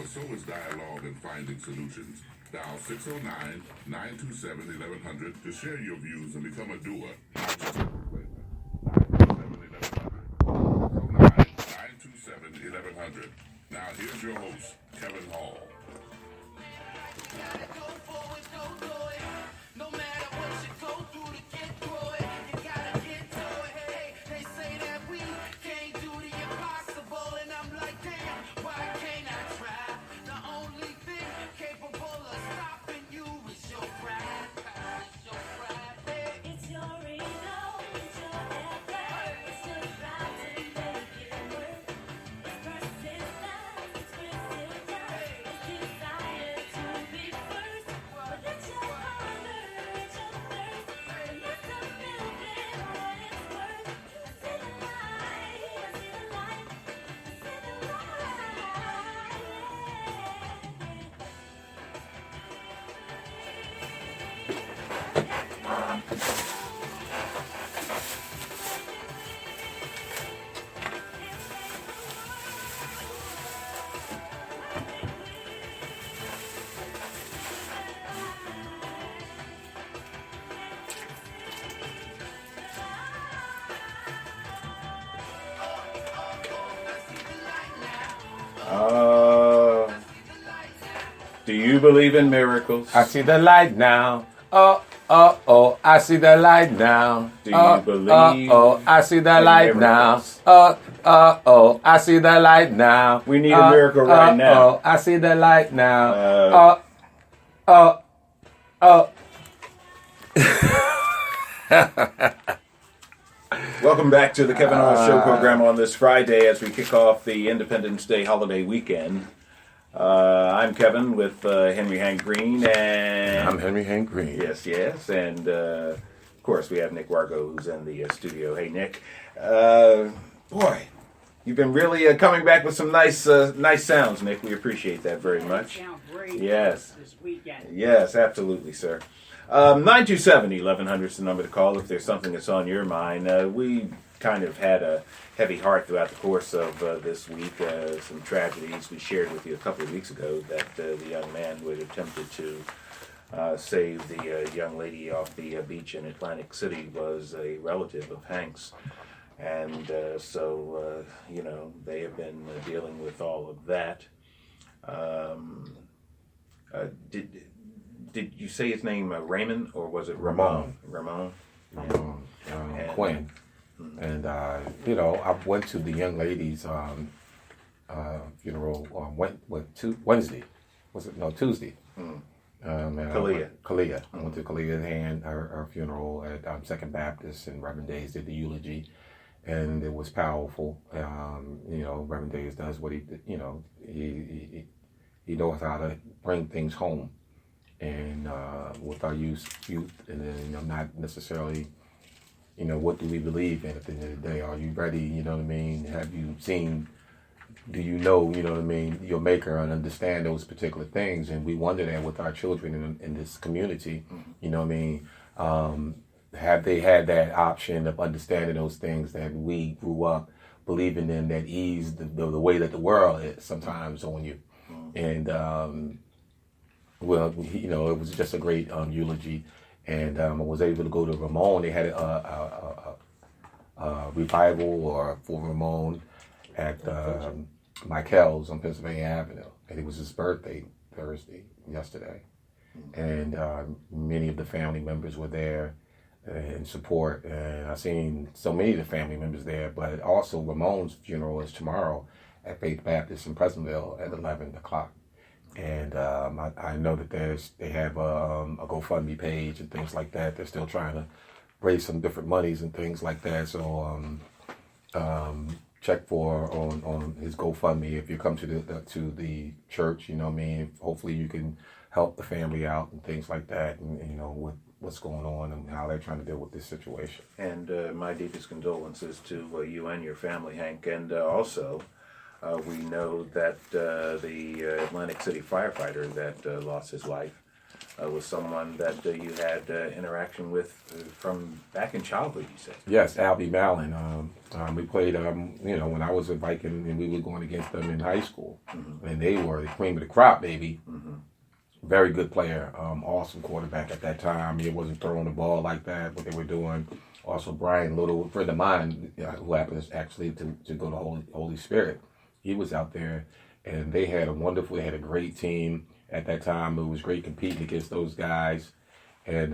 but so is dialogue and finding solutions. Dial 609-927-1100 to share your views and become a doer, not just a complainer. 927-1100. Now here's your host, Kevin Hall. Do you believe in miracles? I see the light now. Oh, oh, oh, I see the light now. Do you believe? Oh, I see the light now. Oh, oh, I see the light now. We need a miracle right now. Oh, I see the light now. Welcome back to the Kevin Hall Show program on this Friday as we kick off the Independence Day holiday weekend. I'm Kevin with Henry Hank Green, and I'm Henry Hank Green. Yes, and of course we have Nick Wargo who's in the studio. Hey, Nick. Boy, you've been really coming back with some nice sounds, Nick. We appreciate that very much. Sound great. Yes. This weekend. Yes, absolutely, sir. 927-1100 is the number to call if there's something that's on your mind. We kind of had a heavy heart throughout the course of this week. Some tragedies we shared with you a couple of weeks ago that the young man who had attempted to save the young lady off the beach in Atlantic City was a relative of Hank's. And so, they have been dealing with all of that. Did you say his name Raymond, or was it Ramon? Ramon. Quinn. And, I went to the young lady's funeral Wednesday. Was it? No, Tuesday. Kalia. Kalia. I went to Kalia and her funeral at Second Baptist, and Reverend Days did the eulogy. And it was powerful. Reverend Days does what he knows how to bring things home. And with our youth, and then not necessarily, what do we believe in at the end of the day? Are you ready? You know what I mean? Have you seen? Do you know? You know what I mean? Your Maker, and understand those particular things. And we wonder that with our children in this community, you know what I mean? Have they had that option of understanding those things that we grew up believing in, that ease the way that the world is sometimes on you? And it was just a great eulogy, and I was able to go to Ramon. They had a revival for Ramon at Michael's on Pennsylvania Avenue, and it was his birthday yesterday, and many of the family members were there in support, and I've seen so many of the family members there. But also Ramon's funeral is tomorrow at Faith Baptist in Pleasantville at 11 o'clock. And I know that they have a GoFundMe page and things like that. They're still trying to raise some different monies and things like that. So check on his GoFundMe if you come to the church. You know what I mean? Hopefully you can help the family out and things like that, and with what's going on and how they're trying to deal with this situation. And my deepest condolences to you and your family, Hank, and also. We know that the Atlantic City firefighter that lost his life was someone that you had interaction with from back in childhood, you said. Yes, Albie Mallon. We played, when I was a Viking and we were going against them in high school. And they were the cream of the crop, baby. Very good player. Awesome quarterback at that time. He wasn't throwing the ball like that, what they were doing. Also, Brian Little, a friend of mine, who happens actually to go to Holy Spirit, he was out there. And they had a great team at that time. It was great competing against those guys. And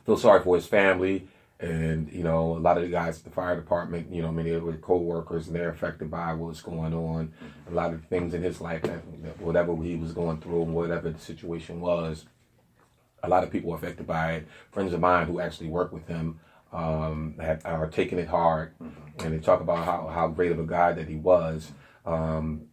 feel sorry for his family. And, a lot of the guys at the fire department, many of their co-workers, and they're affected by what's going on. A lot of things in his life, that whatever he was going through and whatever the situation was, a lot of people were affected by it. Friends of mine who actually work with him are taking it hard. And they talk about how great of a guy that he was.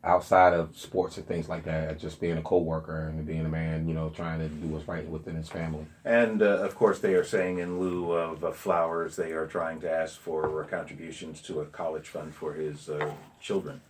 Outside of sports and things like that, just being a co-worker and being a man, trying to do what's right within his family. And, of course, they are saying in lieu of flowers, they are trying to ask for contributions to a college fund for his children.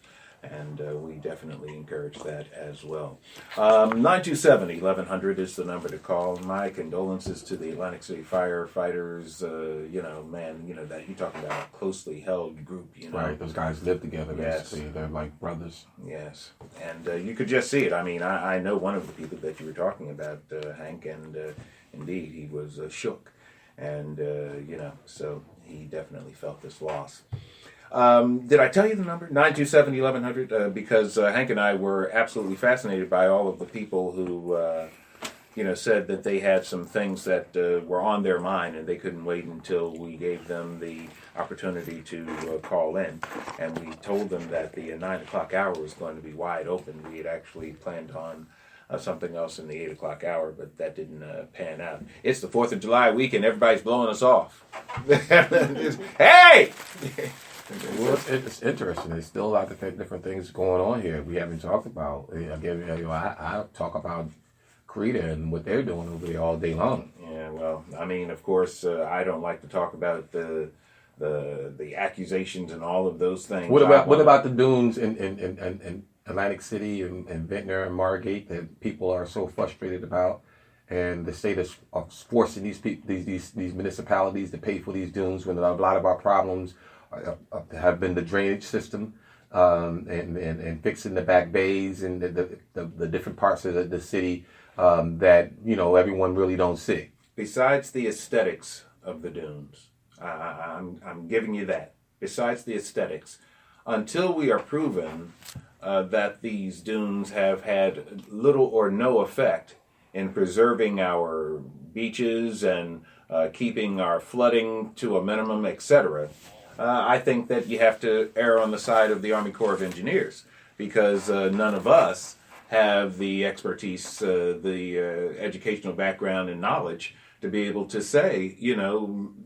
And we definitely encourage that as well. 927-1100 is the number to call. My condolences to the Atlantic City firefighters. That you're talking about a closely held group. Right, those guys live together, basically. Yes. They're like brothers. Yes, and you could just see it. I mean, I know one of the people that you were talking about, Hank, and indeed he was shook. And, so he definitely felt this loss. Did I tell you the number? 927-1100? Because Hank and I were absolutely fascinated by all of the people who, said that they had some things that were on their mind and they couldn't wait until we gave them the opportunity to call in. And we told them that the 9 o'clock hour was going to be wide open. We had actually planned on something else in the 8 o'clock hour, but that didn't pan out. It's the 4th of July weekend. Everybody's blowing us off. Hey! Well, it's interesting. There's still a lot of different things going on here we haven't talked about. Again, I talk about Creta and what they're doing over there all day long. Yeah, well, I mean, of course, I don't like to talk about the accusations and all of those things. What about the dunes in Atlantic City and Ventnor and Margate that people are so frustrated about? And the state is forcing these municipalities to pay for these dunes when a lot of our problems have been the drainage system and fixing the back bays and the different parts of the city that everyone really don't see. Besides the aesthetics of the dunes, I'm giving you that. Besides the aesthetics, until we are proven that these dunes have had little or no effect in preserving our beaches and keeping our flooding to a minimum, etc., I think that you have to err on the side of the Army Corps of Engineers because none of us have the expertise, the educational background and knowledge to be able to say,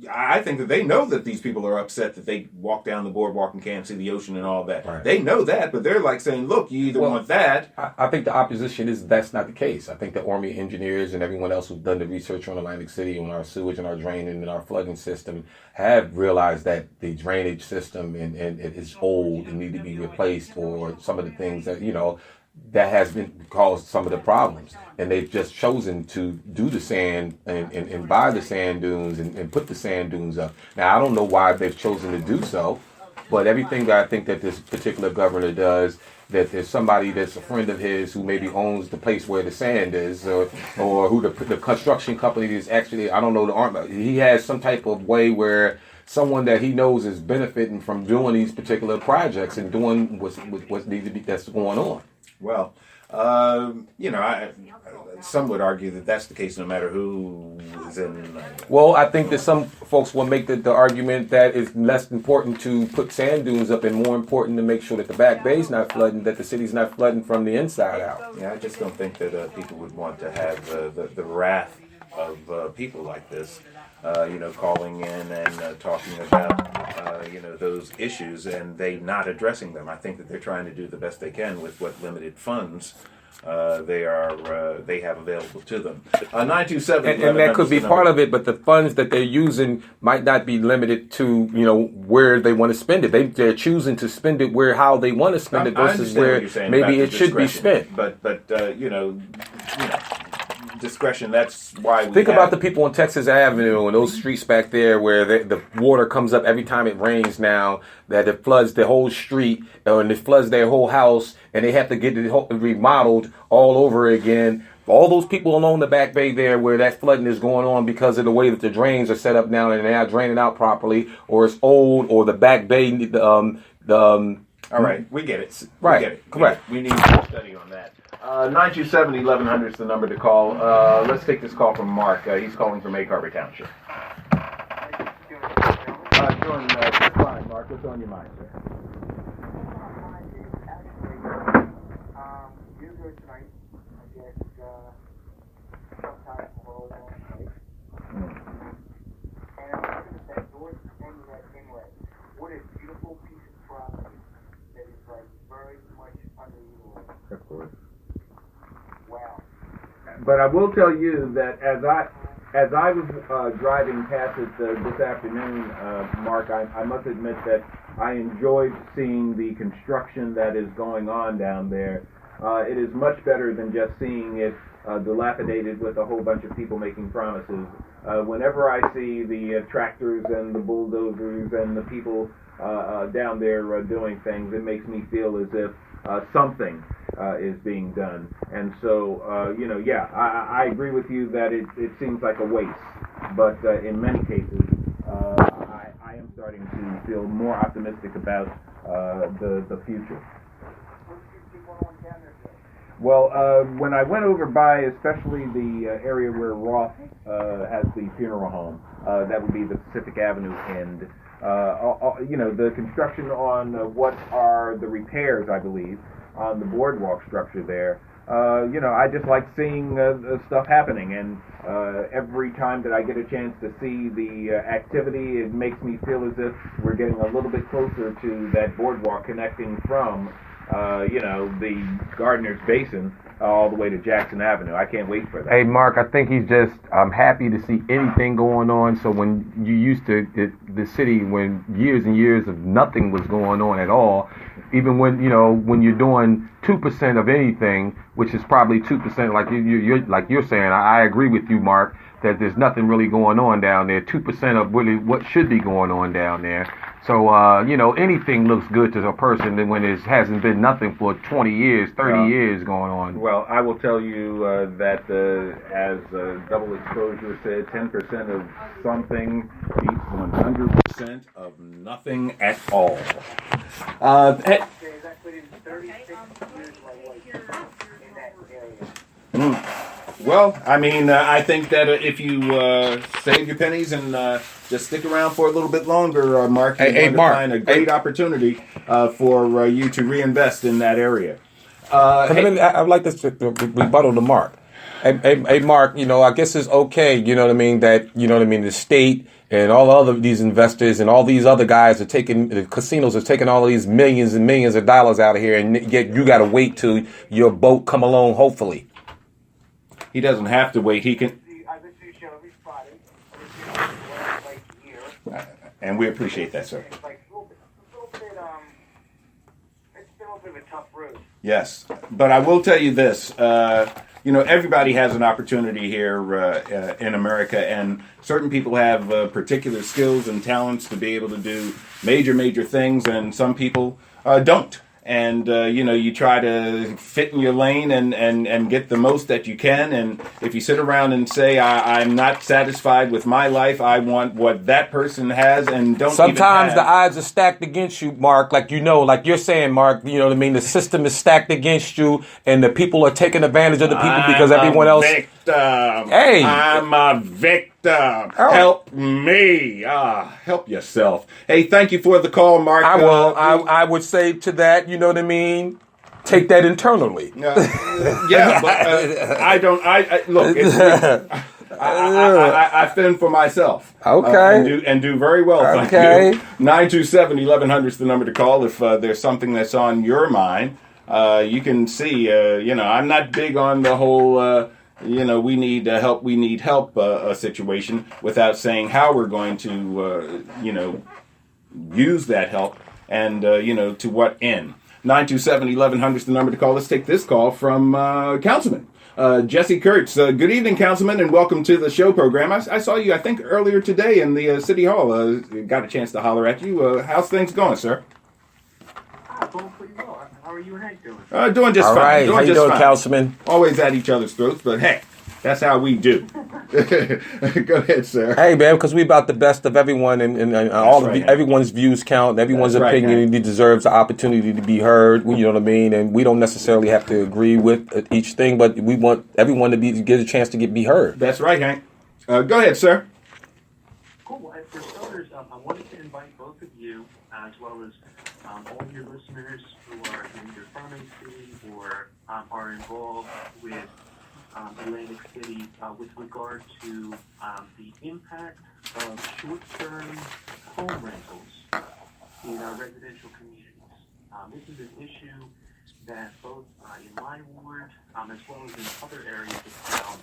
I think that they know that these people are upset that they walk down the boardwalk and can't see the ocean and all that. Right. They know that, but they're like saying, look, you either want that. I think the opposition is that's not the case. I think the Army engineers and everyone else who's done the research on Atlantic City, on our sewage and our draining and our flooding system have realized that the drainage system and it is old and need to be replaced, or some of the things that, that has been caused some of the problems. And they've just chosen to do the sand and buy the sand dunes and put the sand dunes up. Now, I don't know why they've chosen to do so, but everything that I think that this particular governor does, that there's somebody that's a friend of his who maybe owns the place where the sand is, or who the construction company is actually, I don't know, the army. He has some type of way where someone that he knows is benefiting from doing these particular projects and doing what needs to be, that's going on. Well, some would argue that that's the case no matter who is in. Well, I think that some folks will make the argument that it's less important to put sand dunes up and more important to make sure that the back bay's not flooding, that the city's not flooding from the inside out. Yeah, I just don't think that people would want to have the wrath of people like this, calling in and talking about, those issues and they not addressing them. I think that they're trying to do the best they can with what limited funds they have available to them. 927. And that could be part of it, but the funds that they're using might not be limited to, where they want to spend it. They're choosing to spend it how they want to spend it versus where maybe it should be spent. But discretion. That's why we Think have about the people on Texas Avenue and those streets back there where the water comes up every time it rains now, that it floods the whole street and it floods their whole house and they have to get it remodeled all over again. All those people along the Back Bay there where that flooding is going on because of the way that the drains are set up now and they're not draining out properly, or it's old, or the Back Bay, all right, we get it. Right, We get it. correct. We need to study on that. 927-1100 is the number to call. Let's take this call from Mark. He's calling from Egg Harbor Township. Doing just fine, Mark. What's on your mind, sir? Usually tonight, I guess, sometime tomorrow night. And I'm looking at that north end of that inlet. What a beautiful piece of property that is like very much underutilized. Of course. Wow. But I will tell you that as I was driving past it this afternoon, Mark, I must admit that I enjoyed seeing the construction that is going on down there. It is much better than just seeing it dilapidated with a whole bunch of people making promises. Whenever I see the tractors and the bulldozers and the people down there doing things, it makes me feel as if something is being done. And so, I agree with you that it seems like a waste. But in many cases, I am starting to feel more optimistic about the future. Well, when I went over by, especially the area where Roth has the funeral home, that would be the Pacific Avenue end. The construction on what are the repairs, I believe, on the boardwalk structure there. I just like seeing stuff happening, and every time that I get a chance to see the activity, it makes me feel as if we're getting a little bit closer to that boardwalk connecting from the Gardner's Basin all the way to Jackson Avenue. I can't wait for that. Hey, Mark, I think he's just happy to see anything going on. So when you used to the city, when years and years of nothing was going on at all, even when you're doing 2% of anything, which is probably 2%, like you're saying, I agree with you, Mark, that there's nothing really going on down there. 2% of really what should be going on down there. So, anything looks good to a person when it hasn't been nothing for 20 years, 30 years going on. Well, I will tell you that as Double Exposure said, 10% of something beats 100% of nothing at all. Okay, that put in 36 years of my life in that area. Well, I mean, I think that if you save your pennies and just stick around for a little bit longer, Mark, you're going to find a great opportunity for you to reinvest in that area. I would like to rebuttal to Mark. Hey, Mark, I guess it's okay, that, the state and all these investors and all these other guys the casinos are taking all of these millions and millions of dollars out of here, and yet you got to wait till your boat come along, hopefully. He doesn't have to wait. He can. I've been to your show every Friday. I've been to like a year. And we appreciate that, sir. It's like a little bit, it's been a little bit of a tough road. Yes, but I will tell you this. Everybody has an opportunity here in America, and certain people have particular skills and talents to be able to do major things, and some people don't. And, you try to fit in your lane and get the most that you can. And if you sit around and say, I'm not satisfied with my life, I want what that person has, and don't Sometimes the odds are stacked against you, Mark, like you're saying, Mark, the system is stacked against you, and the people are taking advantage of the people because everyone else... Hey! I'm a victim. Help me. Help yourself. Hey, thank you for the call, Mark. I would say to that, take that internally. Yeah, but I don't. Look. I fend for myself. Okay. And do very well. Thank you. 927-1100 is the number to call if there's something that's on your mind. You can see. I'm not big on the whole. We need help situation without saying how we're going to, use that help and, to what end. 927-1100 is the number to call. Let's take this call from Councilman. Jesse Kurtz. Good evening, Councilman, and welcome to the show program. I saw you, I think, earlier today in the City Hall. Got a chance to holler at you. How's things going, sir? Going pretty well. How are you and Hank doing? Doing just All fine. right, how you just doing, fine. Councilman? Always at each other's throats, but hey, that's how we do. Go ahead, sir. Hey, man, because we about the best of everyone, and all right, of Hank. everyone's views count. Everyone's That's right, opinion deserves the opportunity to be heard. You know what I mean? And we don't necessarily have to agree with each thing, but we want everyone to get a chance to be heard. That's right, Hank. Go ahead, sir. Cool. Well, for starters, I wanted to invite both of you, as well as all of your listeners who are either from a city or are involved with Atlantic City with regard to the impact of short-term home rentals in our residential communities. This is an issue that both in my ward as well as in other areas of town,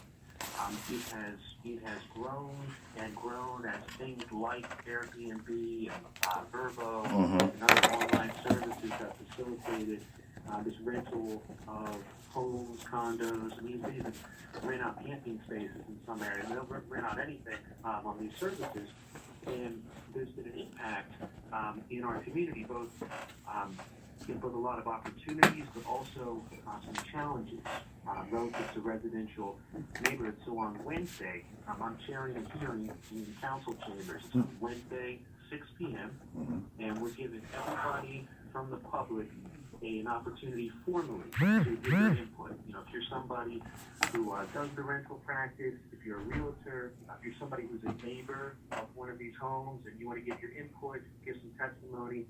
it has grown and grown as things like Airbnb and Vrbo and other online services have facilitated this rental of homes, condos, and even rent out camping spaces in some areas. They don't rent out anything on these services. And there's been an impact in our community, both a lot of opportunities, but also some challenges relative to residential neighborhoods. So on Wednesday, I'm chairing a hearing in council chambers. It's on Wednesday, 6 p.m., and we're giving everybody from the public an opportunity formally to give their input. You know, if you're somebody who does the rental practice, if you're a realtor, if you're somebody who's a neighbor of one of these homes and you want to give your input, give some testimony,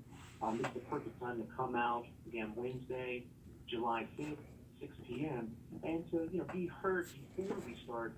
this is the perfect time to come out, again, Wednesday, July 5th, 6 p.m., and to be heard before we start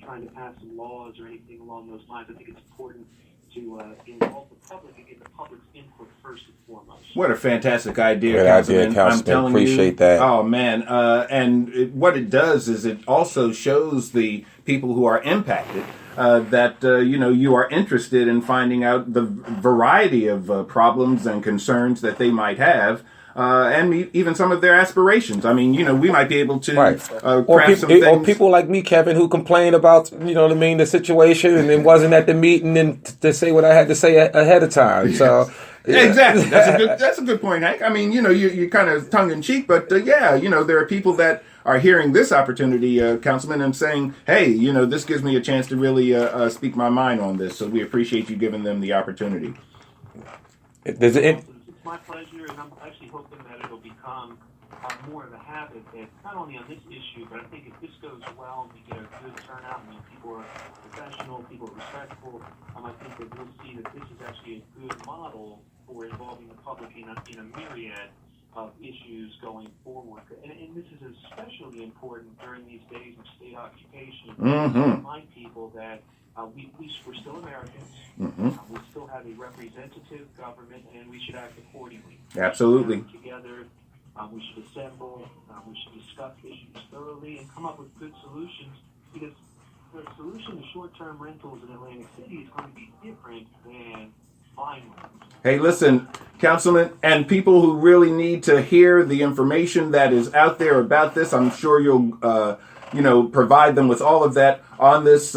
trying to pass some laws or anything along those lines. I think it's important to involve the public and get the public's input first and foremost. What a fantastic idea, Good Councilman. idea, Councilman. I'm telling Appreciate you, that. Oh, man. What it does is it also shows the people who are impacted that, you are interested in finding out the variety of problems and concerns that they might have. And even some of their aspirations. I mean, we might be able to craft some things. Or people like me, Kevin, who complain about, the situation and then wasn't at the meeting and to say what I had to say ahead of time. So yeah. Exactly. That's a good point, Hank. I mean, you're kind of tongue in cheek, but there are people that are hearing this opportunity, Councilman, and saying, hey, this gives me a chance to really speak my mind on this. So we appreciate you giving them the opportunity. It's my pleasure, and I'm actually hoping that it'll become more of a habit, that not only on this issue, but I think if this goes well and we get a good turnout, and people are professional, people are respectful, I think that we'll see that this is actually a good model for involving the public in a myriad of issues going forward. And this is especially important during these days of state occupation. To remind people that we're still Americans. We still have a representative government, and we should act accordingly. Absolutely. We should gather together. We should assemble. We should discuss issues thoroughly and come up with good solutions, because the solution to short-term rentals in Atlantic City is going to be different than buying rentals. Hey, listen, Councilman, and people who really need to hear the information that is out there about this, I'm sure you'll, provide them with all of that on this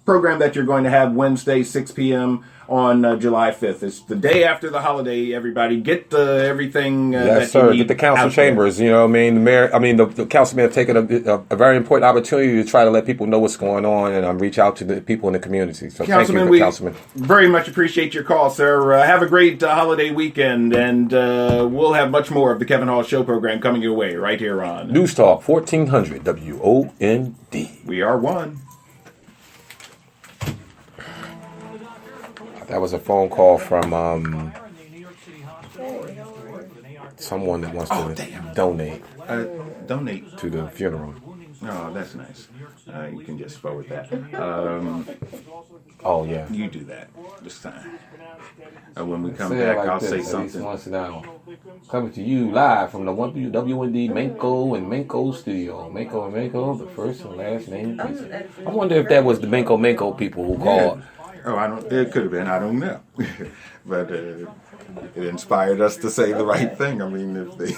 program that you're going to have Wednesday, 6 p.m. on July 5th. It's the day after the holiday. Everybody get everything yes, that sir. you need. Get the council out there. chambers. The mayor. The councilman have taken a very important opportunity to try to let people know what's going on and reach out to the people in the community. So Councilman, thank you, Councilman. Very much appreciate your call, sir. Have a great holiday weekend, and we'll have much more of the Kevin Hall Show program coming your way right here on News Talk 1400 WOND. We Are One. That was a phone call from someone that wants to donate Donate to the funeral. Oh, that's nice. You can just forward that. Oh yeah. You do that this time. When we come Say it back, like I'll this, say ladies something. and gentlemen. Coming to you live from the WND Manco and Manco studio. Manco and Manco, the first and last name. I wonder if that was the Manco people who called. Oh, I don't. It could have been. I don't know. But it inspired us to say the right thing. I mean, if they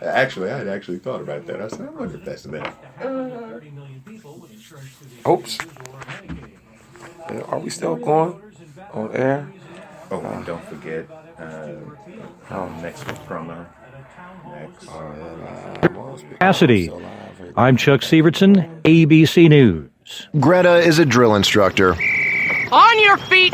actually, I had actually thought about that. I said, I wonder if that's them. Oops. Are we still going on air? Oh, and don't forget next week's promo. Cassidy. I'm Chuck Severson, ABC News. Greta is a drill instructor. On your feet!